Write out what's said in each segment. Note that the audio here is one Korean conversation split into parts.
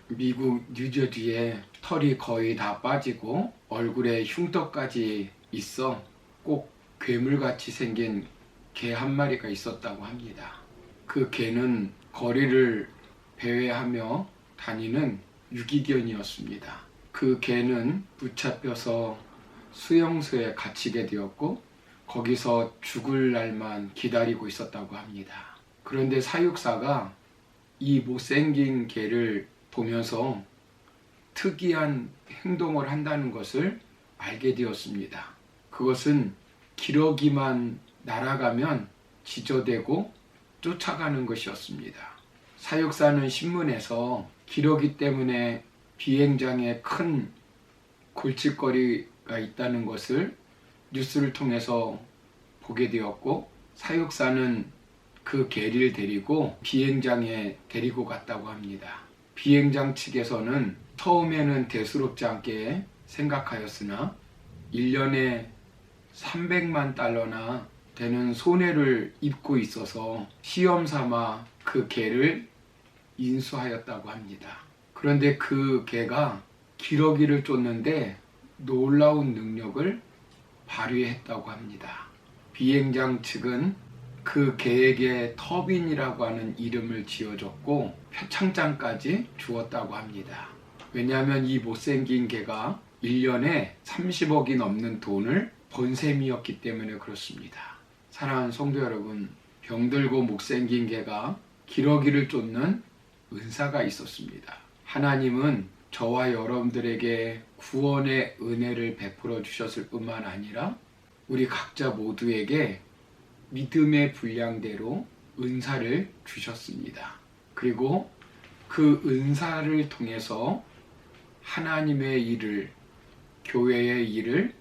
미국 뉴저지에 털이 거의 다 빠지고 얼굴에 흉터까지 있어 꼭 괴물같이 생긴 개 한 마리가 있었다고 합니다. 그 개는 거리를 배회하며 다니는 유기견이었습니다. 그 개는 붙잡혀서 수용소에 갇히게 되었고 거기서 죽을 날만 기다리고 있었다고 합니다. 그런데 사육사가 이 못생긴 개를 보면서 특이한 행동을 한다는 것을 알게 되었습니다. 그것은 기러기만 날아가면 지저대고 쫓아가는 것이었습니다. 사육사는 신문에서 기러기 때문에 비행장에 큰 골칫거리가 있다는 것을 뉴스를 통해서 보게 되었고, 사육사는 그 개를 데리고 비행장에 데리고 갔다고 합니다. 비행장 측에서는 처음에는 대수롭지 않게 생각하였으나 1년에 300만 달러나 되는 손해를 입고 있어서 시험 삼아 그 개를 인수하였다고 합니다. 그런데 그 개가 기러기를 쫓는데 놀라운 능력을 발휘했다고 합니다. 비행장 측은 그 개에게 터빈이라고 하는 이름을 지어줬고 표창장까지 주었다고 합니다. 왜냐하면 이 못생긴 개가 1년에 30억이 넘는 돈을 번 셈이었기 때문에 그렇습니다. 사랑하는 성도 여러분, 병들고 못생긴 개가 기러기를 쫓는 은사가 있었습니다. 하나님은 저와 여러분들에게 구원의 은혜를 베풀어 주셨을 뿐만 아니라 우리 각자 모두에게 믿음의 분량대로 은사를 주셨습니다. 그리고 그 은사를 통해서 하나님의 일을, 교회의 일을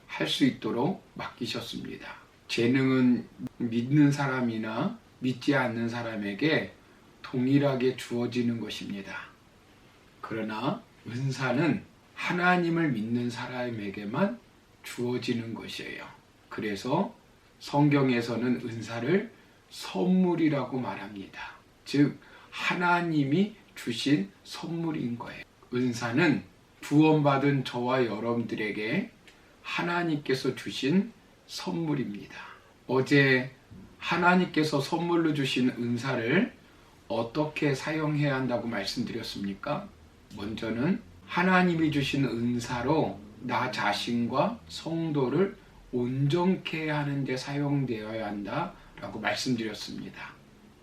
할 수 있도록 맡기셨습니다. 재능은 믿는 사람이나 믿지 않는 사람에게 동일하게 주어지는 것입니다. 그러나 은사는 하나님을 믿는 사람에게만 주어지는 것이에요. 그래서 성경에서는 은사를 선물이라고 말합니다. 즉 하나님이 주신 선물인 거예요. 은사는 구원받은 저와 여러분들에게 하나님께서 주신 선물입니다. 어제 하나님께서 선물로 주신 은사를 어떻게 사용해야 한다고 말씀드렸습니까? 먼저는 하나님이 주신 은사로 나 자신과 성도를 온전케 하는 데 사용되어야 한다라고 말씀드렸습니다.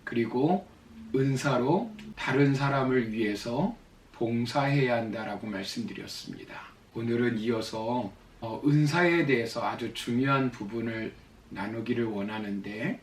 그리고 은사로 다른 사람을 위해서 봉사해야 한다라고 말씀드렸습니다. 오늘은 이어서 은사에 대해서 아주 중요한 부분을 나누기를 원하는데,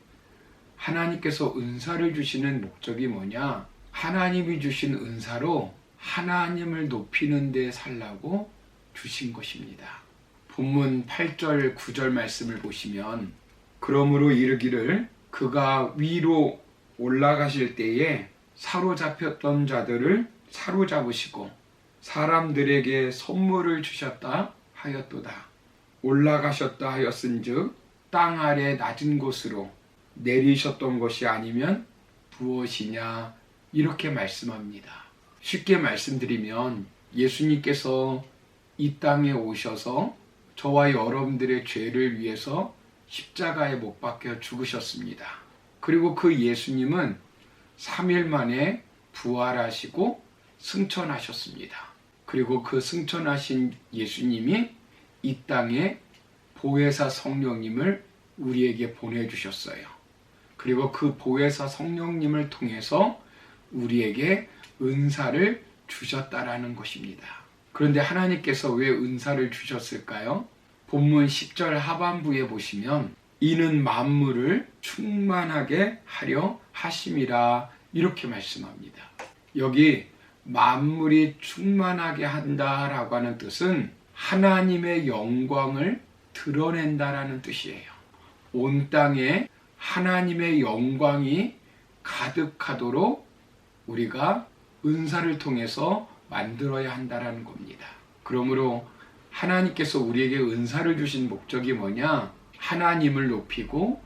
하나님께서 은사를 주시는 목적이 뭐냐? 하나님이 주신 은사로 하나님을 높이는 데 살라고 주신 것입니다. 본문 8절 9절 말씀을 보시면, 그러므로 이르기를 그가 위로 올라가실 때에 사로잡혔던 자들을 사로잡으시고 사람들에게 선물을 주셨다 하였도다. 올라가셨다 하였은즉 땅 아래 낮은 곳으로 내리셨던 것이 아니면 무엇이냐, 이렇게 말씀합니다. 쉽게 말씀드리면 예수님께서 이 땅에 오셔서 저와 여러분들의 죄를 위해서 십자가에 못 박혀 죽으셨습니다. 그리고 그 예수님은 3일 만에 부활하시고 승천하셨습니다. 그리고 그 승천하신 예수님이 이 땅에 보혜사 성령님을 우리에게 보내주셨어요. 그리고 그 보혜사 성령님을 통해서 우리에게 은사를 주셨다라는 것입니다. 그런데 하나님께서 왜 은사를 주셨을까요? 본문 10절 하반부에 보시면 이는 만물을 충만하게 하려 하심이라, 이렇게 말씀합니다. 여기 만물이 충만하게 한다라고 하는 뜻은 하나님의 영광을 드러낸다라는 뜻이에요. 온 땅에 하나님의 영광이 가득하도록 우리가 은사를 통해서 만들어야 한다라는 겁니다. 그러므로 하나님께서 우리에게 은사를 주신 목적이 뭐냐? 하나님을 높이고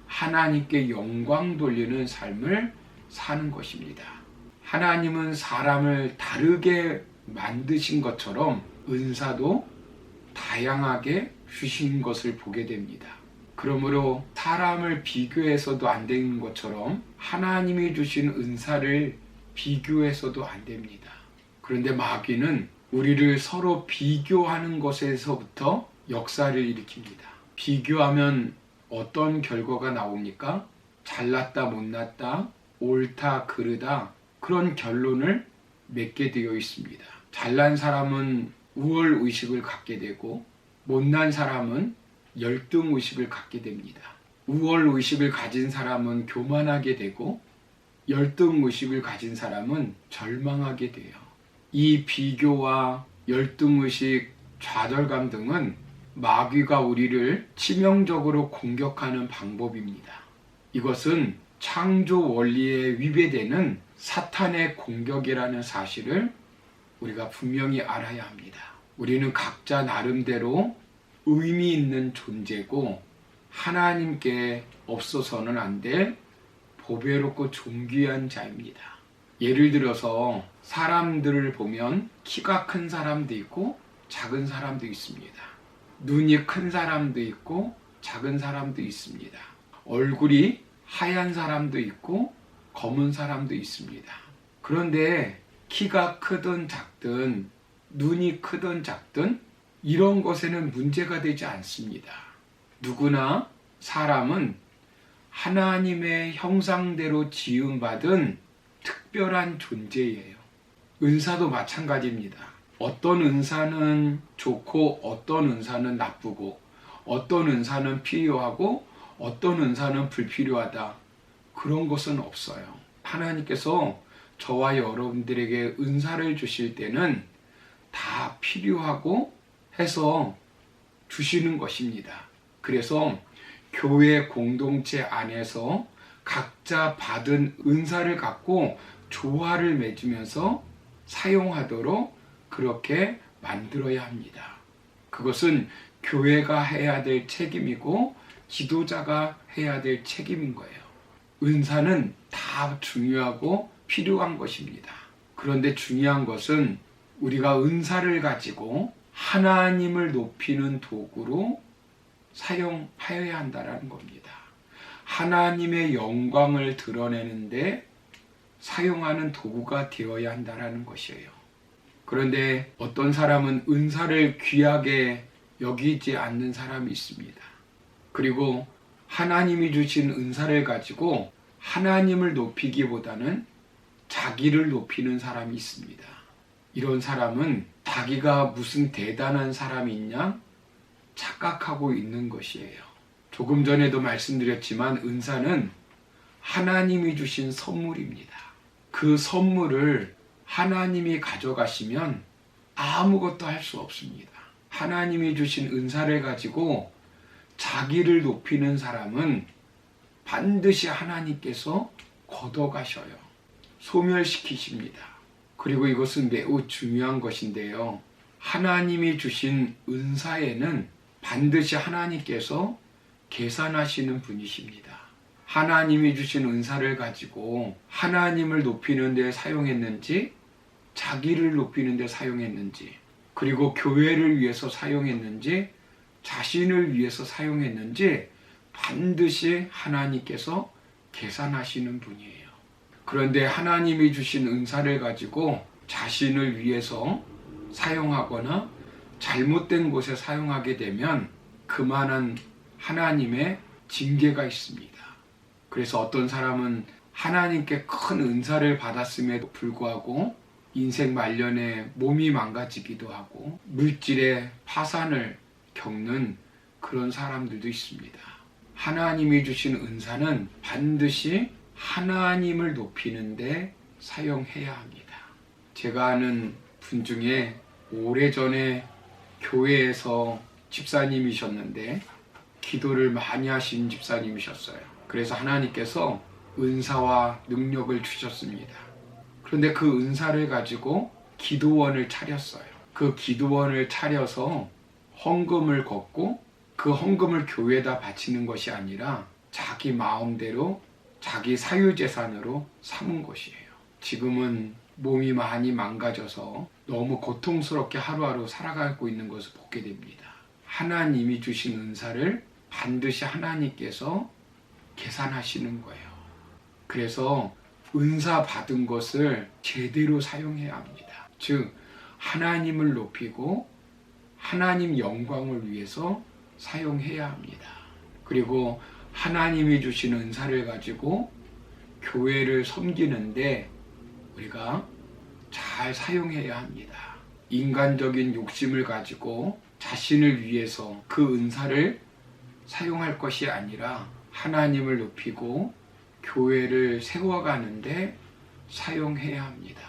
하나님께 영광 돌리는 삶을 사는 것입니다. 하나님은 사람을 다르게 만드신 것처럼 은사도 다양하게 주신 것을 보게 됩니다. 그러므로 사람을 비교해서도 안 되는 것처럼 하나님이 주신 은사를 비교해서도 안 됩니다. 그런데 마귀는 우리를 서로 비교하는 것에서부터 역사를 일으킵니다. 비교하면 어떤 결과가 나옵니까? 잘났다 못났다, 옳다 그르다, 그런 결론을 맺게 되어 있습니다. 잘난 사람은 우월의식을 갖게 되고 못난 사람은 열등의식을 갖게 됩니다. 우월의식을 가진 사람은 교만하게 되고 열등의식을 가진 사람은 절망하게 돼요. 이 비교와 열등의식, 좌절감 등은 마귀가 우리를 치명적으로 공격하는 방법입니다. 이것은 창조 원리에 위배되는 사탄의 공격이라는 사실을 우리가 분명히 알아야 합니다. 우리는 각자 나름대로 의미 있는 존재고 하나님께 없어서는 안 될 보배롭고 존귀한 자입니다. 예를 들어서 사람들을 보면 키가 큰 사람도 있고 작은 사람도 있습니다. 눈이 큰 사람도 있고 작은 사람도 있습니다. 얼굴이 하얀 사람도 있고 검은 사람도 있습니다. 그런데 키가 크든 작든 눈이 크든 작든 이런 것에는 문제가 되지 않습니다. 누구나 사람은 하나님의 형상대로 지음받은 특별한 존재예요. 은사도 마찬가지입니다. 어떤 은사는 좋고 어떤 은사는 나쁘고 어떤 은사는 필요하고 어떤 은사는 불필요하다. 그런 것은 없어요. 하나님께서 저와 여러분들에게 은사를 주실 때는 다 필요하고 해서 주시는 것입니다. 그래서 교회 공동체 안에서 각자 받은 은사를 갖고 조화를 맺으면서 사용하도록 그렇게 만들어야 합니다. 그것은 교회가 해야 될 책임이고 지도자가 해야 될 책임인 거예요. 은사는 다 중요하고 필요한 것입니다. 그런데 중요한 것은 우리가 은사를 가지고 하나님을 높이는 도구로 사용하여야 한다는 겁니다. 하나님의 영광을 드러내는데 사용하는 도구가 되어야 한다는 것이에요. 그런데 어떤 사람은 은사를 귀하게 여기지 않는 사람이 있습니다. 그리고 하나님이 주신 은사를 가지고 하나님을 높이기보다는 자기를 높이는 사람이 있습니다. 이런 사람은 자기가 무슨 대단한 사람이 있냐 착각하고 있는 것이에요. 조금 전에도 말씀드렸지만 은사는 하나님이 주신 선물입니다. 그 선물을 하나님이 가져가시면 아무것도 할 수 없습니다. 하나님이 주신 은사를 가지고 자기를 높이는 사람은 반드시 하나님께서 걷어가셔요. 소멸시키십니다. 그리고 이것은 매우 중요한 것인데요. 하나님이 주신 은사에는 반드시 하나님께서 계산하시는 분이십니다. 하나님이 주신 은사를 가지고 하나님을 높이는 데 사용했는지 자기를 높이는 데 사용했는지 그리고 교회를 위해서 사용했는지 자신을 위해서 사용했는지 반드시 하나님께서 계산하시는 분이에요. 그런데 하나님이 주신 은사를 가지고 자신을 위해서 사용하거나 잘못된 곳에 사용하게 되면 그만한 하나님의 징계가 있습니다. 그래서 어떤 사람은 하나님께 큰 은사를 받았음에도 불구하고 인생 말년에 몸이 망가지기도 하고 물질의 파산을 겪는 그런 사람들도 있습니다. 하나님이 주신 은사는 반드시 하나님을 높이는 데 사용해야 합니다. 제가 아는 분 중에 오래전에 교회에서 집사님이셨는데 기도를 많이 하신 집사님이셨어요. 그래서 하나님께서 은사와 능력을 주셨습니다. 그런데 그 은사를 가지고 기도원을 차렸어요. 그 기도원을 차려서 헌금을 걷고 그 헌금을 교회에다 바치는 것이 아니라 자기 마음대로 자기 사유재산으로 삼은 것이에요. 지금은 몸이 많이 망가져서 너무 고통스럽게 하루하루 살아가고 있는 것을 보게 됩니다. 하나님이 주신 은사를 반드시 하나님께서 계산하시는 거예요. 그래서 은사 받은 것을 제대로 사용해야 합니다. 즉 하나님을 높이고 하나님 영광을 위해서 사용해야 합니다. 그리고 하나님이 주신 은사를 가지고 교회를 섬기는데 우리가 잘 사용해야 합니다. 인간적인 욕심을 가지고 자신을 위해서 그 은사를 사용할 것이 아니라 하나님을 높이고 교회를 세워가는데 사용해야 합니다.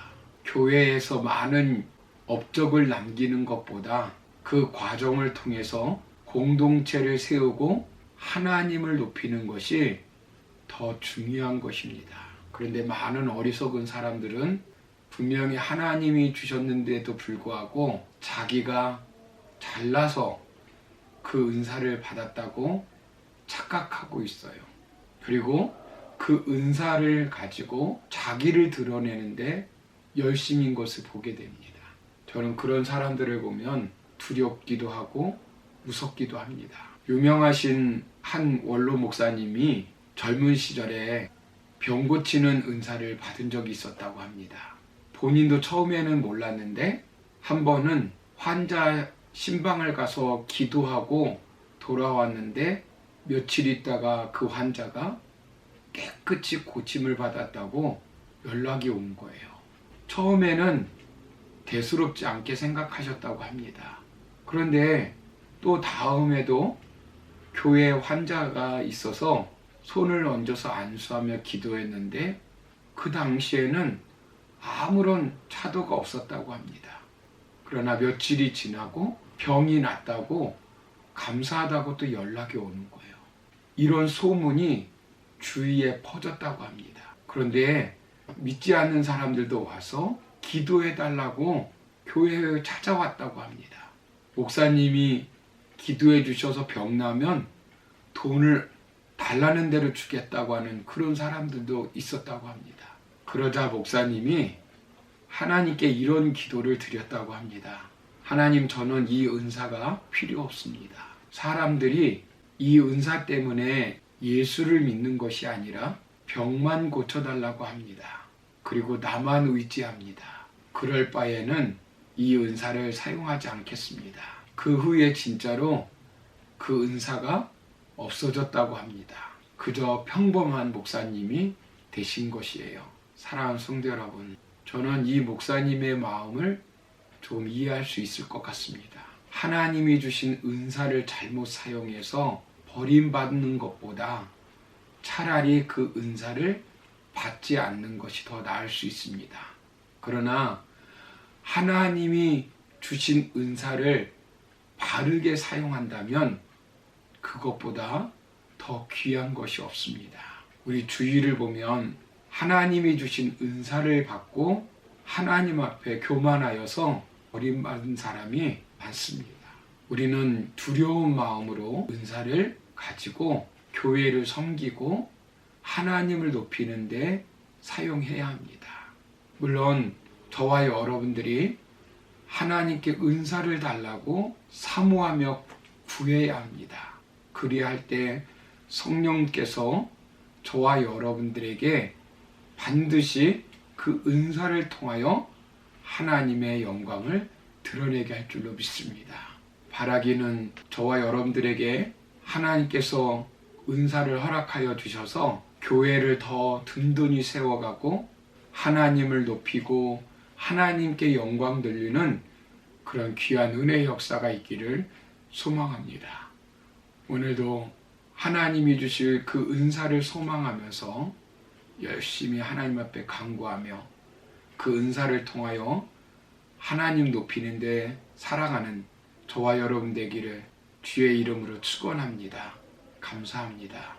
교회에서 많은 업적을 남기는 것보다 그 과정을 통해서 공동체를 세우고 하나님을 높이는 것이 더 중요한 것입니다. 그런데 많은 어리석은 사람들은 분명히 하나님이 주셨는데도 불구하고 자기가 잘나서 그 은사를 받았다고 착각하고 있어요. 그리고 그 은사를 가지고 자기를 드러내는데 열심인 것을 보게 됩니다. 저는 그런 사람들을 보면 두렵기도 하고 무섭기도 합니다. 유명하신 한 원로 목사님이 젊은 시절에 병 고치는 은사를 받은 적이 있었다고 합니다. 본인도 처음에는 몰랐는데 한 번은 환자 신방을 가서 기도하고 돌아왔는데 며칠 있다가 그 환자가 깨끗이 고침을 받았다고 연락이 온 거예요. 처음에는 대수롭지 않게 생각하셨다고 합니다. 그런데 또 다음에도 교회에 환자가 있어서 손을 얹어서 안수하며 기도했는데 그 당시에는 아무런 차도가 없었다고 합니다. 그러나 며칠이 지나고 병이 낫다고 감사하다고 또 연락이 오는 거예요. 이런 소문이 주위에 퍼졌다고 합니다. 그런데 믿지 않는 사람들도 와서 기도해달라고 교회에 찾아왔다고 합니다. 목사님이 기도해 주셔서 병 나면 돈을 달라는 대로 주겠다고 하는 그런 사람들도 있었다고 합니다. 그러자 목사님이 하나님께 이런 기도를 드렸다고 합니다. 하나님, 저는 이 은사가 필요 없습니다. 사람들이 이 은사 때문에 예수를 믿는 것이 아니라 병만 고쳐달라고 합니다. 그리고 나만 의지합니다. 그럴 바에는 이 은사를 사용하지 않겠습니다. 그 후에 진짜로 그 은사가 없어졌다고 합니다. 그저 평범한 목사님이 되신 것이에요. 사랑하는 성도 여러분, 저는 이 목사님의 마음을 좀 이해할 수 있을 것 같습니다. 하나님이 주신 은사를 잘못 사용해서 버림받는 것보다 차라리 그 은사를 받지 않는 것이 더 나을 수 있습니다. 그러나 하나님이 주신 은사를 바르게 사용한다면 그것보다 더 귀한 것이 없습니다. 우리 주위를 보면 하나님이 주신 은사를 받고 하나님 앞에 교만하여서 버림받은 사람이 많습니다. 우리는 두려운 마음으로 은사를 가지고 교회를 섬기고 하나님을 높이는 데 사용해야 합니다. 물론 저와 여러분들이 하나님께 은사를 달라고 사모하며 구해야 합니다. 그리할 때 성령께서 저와 여러분들에게 반드시 그 은사를 통하여 하나님의 영광을 드러내게 할 줄로 믿습니다. 바라기는 저와 여러분들에게 하나님께서 은사를 허락하여 주셔서 교회를 더 든든히 세워가고 하나님을 높이고 하나님께 영광 돌리는 그런 귀한 은혜의 역사가 있기를 소망합니다. 오늘도 하나님이 주실 그 은사를 소망하면서 열심히 하나님 앞에 간구하며 그 은사를 통하여 하나님 높이는 데 살아가는 저와 여러분 되기를 주의 이름으로 축원합니다. 감사합니다.